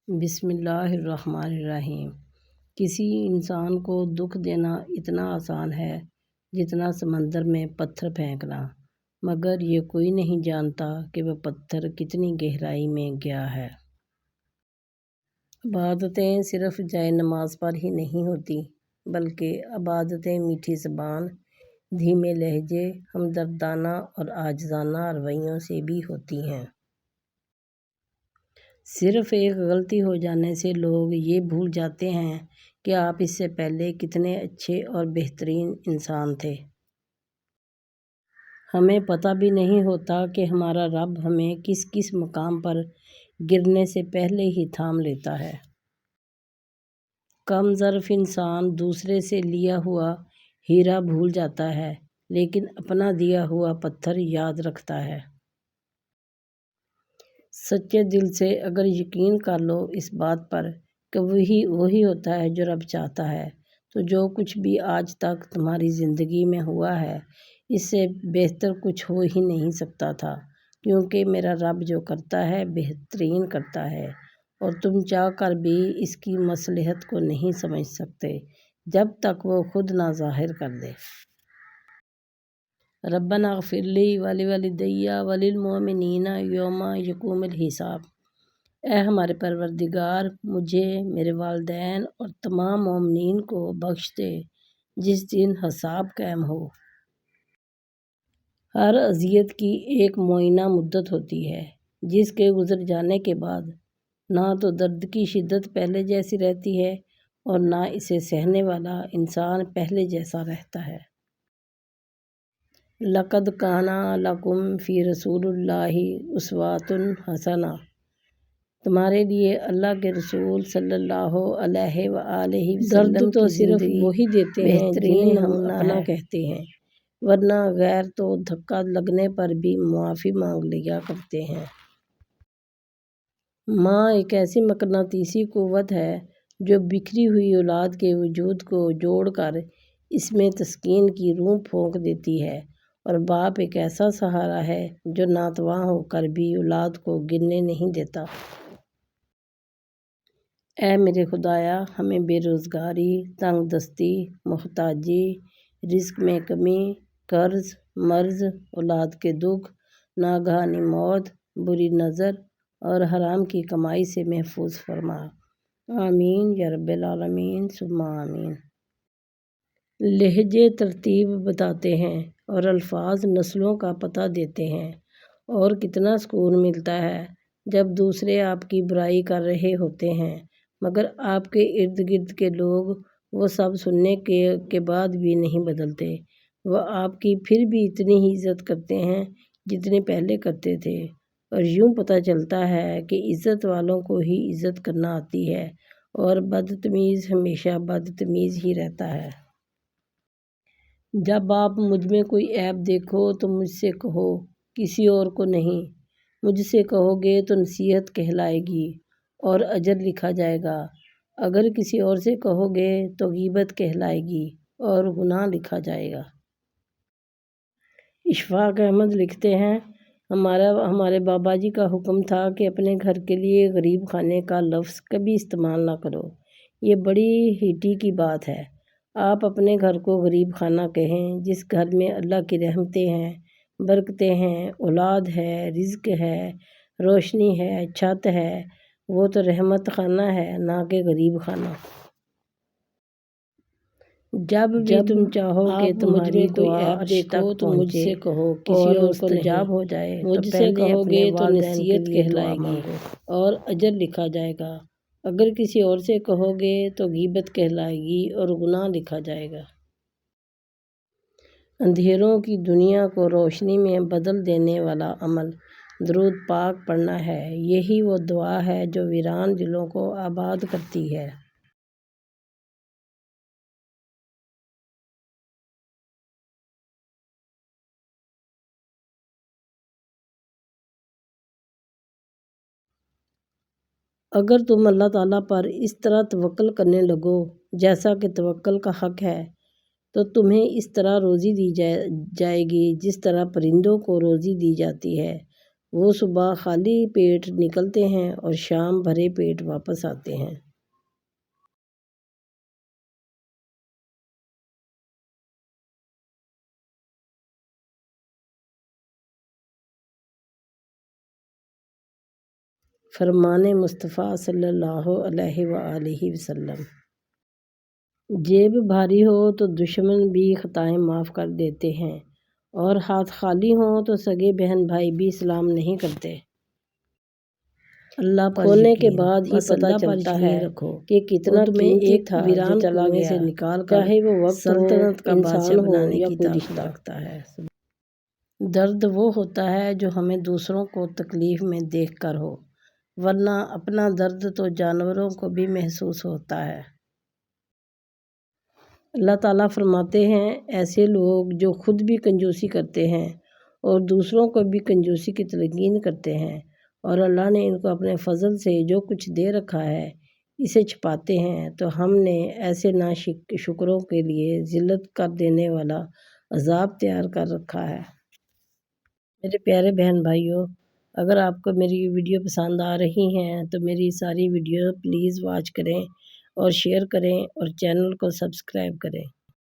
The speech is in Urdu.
بسم اللہ الرحمن الرحیم۔ کسی انسان کو دکھ دینا اتنا آسان ہے جتنا سمندر میں پتھر پھینکنا، مگر یہ کوئی نہیں جانتا کہ وہ پتھر کتنی گہرائی میں گیا ہے۔ عبادتیں صرف جائے نماز پر ہی نہیں ہوتی، بلکہ عبادتیں میٹھی زبان، دھیمے لہجے، ہمدردانہ اور عاجزانہ رویوں سے بھی ہوتی ہیں۔ صرف ایک غلطی ہو جانے سے لوگ یہ بھول جاتے ہیں کہ آپ اس سے پہلے کتنے اچھے اور بہترین انسان تھے۔ ہمیں پتہ بھی نہیں ہوتا کہ ہمارا رب ہمیں کس کس مقام پر گرنے سے پہلے ہی تھام لیتا ہے۔ کم ظرف انسان دوسرے سے لیا ہوا ہیرا بھول جاتا ہے، لیکن اپنا دیا ہوا پتھر یاد رکھتا ہے۔ سچے دل سے اگر یقین کر لو اس بات پر کہ وہی ہوتا ہے جو رب چاہتا ہے، تو جو کچھ بھی آج تک تمہاری زندگی میں ہوا ہے، اس سے بہتر کچھ ہو ہی نہیں سکتا تھا، کیونکہ میرا رب جو کرتا ہے بہترین کرتا ہے، اور تم چاہ کر بھی اس کی مصلحت کو نہیں سمجھ سکتے جب تک وہ خود نہ ظاہر کر دے۔ ربنا اغفر لی ولوالدی وللمؤمنین یوم یقوم الحساب۔ اے ہمارے پروردگار، مجھے، میرے والدین اور تمام مومنین کو بخش دے جس دن حساب قائم ہو۔ ہر اذیت کی ایک معینہ مدت ہوتی ہے، جس کے گزر جانے کے بعد نہ تو درد کی شدت پہلے جیسی رہتی ہے اور نہ اسے سہنے والا انسان پہلے جیسا رہتا ہے۔ لَقَدْ كَانَ لَكُمْ فِي رَسُولِ اللَّهِ أُسْوَةٌ حَسَنَةٌ۔ تمہارے لیے اللہ کے رسول صلی اللہ علیہ وآلہ وسلم درد تو صرف وہی دیتے ہیں جنہیں ہم اپنا کہتے ہیں، ورنہ غیر تو دھکا لگنے پر بھی معافی مانگ لیا کرتے ہیں۔ ماں ایک ایسی مقناطیسی قوت ہے جو بکھری ہوئی اولاد کے وجود کو جوڑ کر اس میں تسکین کی روح پھونک دیتی ہے، اور باپ ایک ایسا سہارا ہے جو ناتواں ہو کر بھی اولاد کو گرنے نہیں دیتا۔ اے میرے خدایا، ہمیں بے روزگاری، تنگ دستی، محتاجی، رزق میں کمی، قرض، مرض، اولاد کے دکھ، ناگہانی موت، بری نظر اور حرام کی کمائی سے محفوظ فرما۔ آمین یا رب العالمین ثم آمین۔ لہجے ترتیب بتاتے ہیں اور الفاظ نسلوں کا پتہ دیتے ہیں، اور کتنا سکون ملتا ہے جب دوسرے آپ کی برائی کر رہے ہوتے ہیں، مگر آپ کے ارد گرد کے لوگ وہ سب سننے کے بعد بھی نہیں بدلتے۔ وہ آپ کی پھر بھی اتنی ہی عزت کرتے ہیں جتنی پہلے کرتے تھے، اور یوں پتہ چلتا ہے کہ عزت والوں کو ہی عزت کرنا آتی ہے، اور بدتمیز ہمیشہ بدتمیز ہی رہتا ہے۔ جب آپ مجھ میں کوئی عیب دیکھو تو مجھ سے کہو، کسی اور کو نہیں۔ مجھ سے کہو گے تو نصیحت کہلائے گی اور اجر لکھا جائے گا، اگر کسی اور سے کہو گے تو غیبت کہلائے گی اور گناہ لکھا جائے گا۔ اشفاق احمد لکھتے ہیں، ہمارے بابا جی کا حکم تھا کہ اپنے گھر کے لیے غریب خانے کا لفظ کبھی استعمال نہ کرو۔ یہ بڑی ہیٹی کی بات ہے۔ آپ اپنے گھر کو غریب خانہ کہیں جس گھر میں اللہ کی رحمتیں ہیں، برکتیں ہیں، اولاد ہے، رزق ہے، روشنی ہے، چھت ہے، وہ تو رحمت خانہ ہے، نہ کہ غریب خانہ۔ جب بھی تم چاہو کہ تمہاری دعا عرش تک تو مجھ سے کہو، کسی اور کو مستجاب ہو جائے مجھ سے کہو گے تو نصیحت کہلائے گی اور اجر لکھا جائے گا، اگر کسی اور سے کہو گے تو غیبت کہلائے گی اور گناہ لکھا جائے گا۔ اندھیروں کی دنیا کو روشنی میں بدل دینے والا عمل درود پاک پڑھنا ہے۔ یہی وہ دعا ہے جو ویران دلوں کو آباد کرتی ہے۔ اگر تم اللہ تعالیٰ پر اس طرح توکل کرنے لگو جیسا کہ توکل کا حق ہے، تو تمہیں اس طرح روزی دی جائے گی جس طرح پرندوں کو روزی دی جاتی ہے۔ وہ صبح خالی پیٹ نکلتے ہیں اور شام بھرے پیٹ واپس آتے ہیں۔ فرمان مصطفیٰ صلی اللہ علیہ وآلہ وسلم۔ جیب بھاری ہو تو دشمن بھی خطائیں معاف کر دیتے ہیں اور ہاتھ خالی ہوں تو سگے بہن بھائی بھی سلام نہیں کرتے۔ اللہ پر کھولنے کے بعد ہی پتہ چلتا ہے کہ کتنا قیمتی تھا جو چلا گیا، سے نکال کر چاہے وہ وقت سلطنت کا بادشاہ بنانے یا کوئی رشتہ رکھتا ہے۔ درد وہ ہوتا ہے جو ہمیں دوسروں کو تکلیف میں دیکھ کر ہو، ورنہ اپنا درد تو جانوروں کو بھی محسوس ہوتا ہے۔ اللہ تعالیٰ فرماتے ہیں، ایسے لوگ جو خود بھی کنجوسی کرتے ہیں اور دوسروں کو بھی کنجوسی کی تلقین کرتے ہیں اور اللہ نے ان کو اپنے فضل سے جو کچھ دے رکھا ہے اسے چھپاتے ہیں، تو ہم نے ایسے ناشکروں کے لیے ذلت کر دینے والا عذاب تیار کر رکھا ہے۔ میرے پیارے بہن بھائیوں، اگر آپ کو میری ویڈیو پسند آ رہی ہیں تو میری ساری ویڈیو پلیز واچ کریں اور شیئر کریں اور چینل کو سبسکرائب کریں۔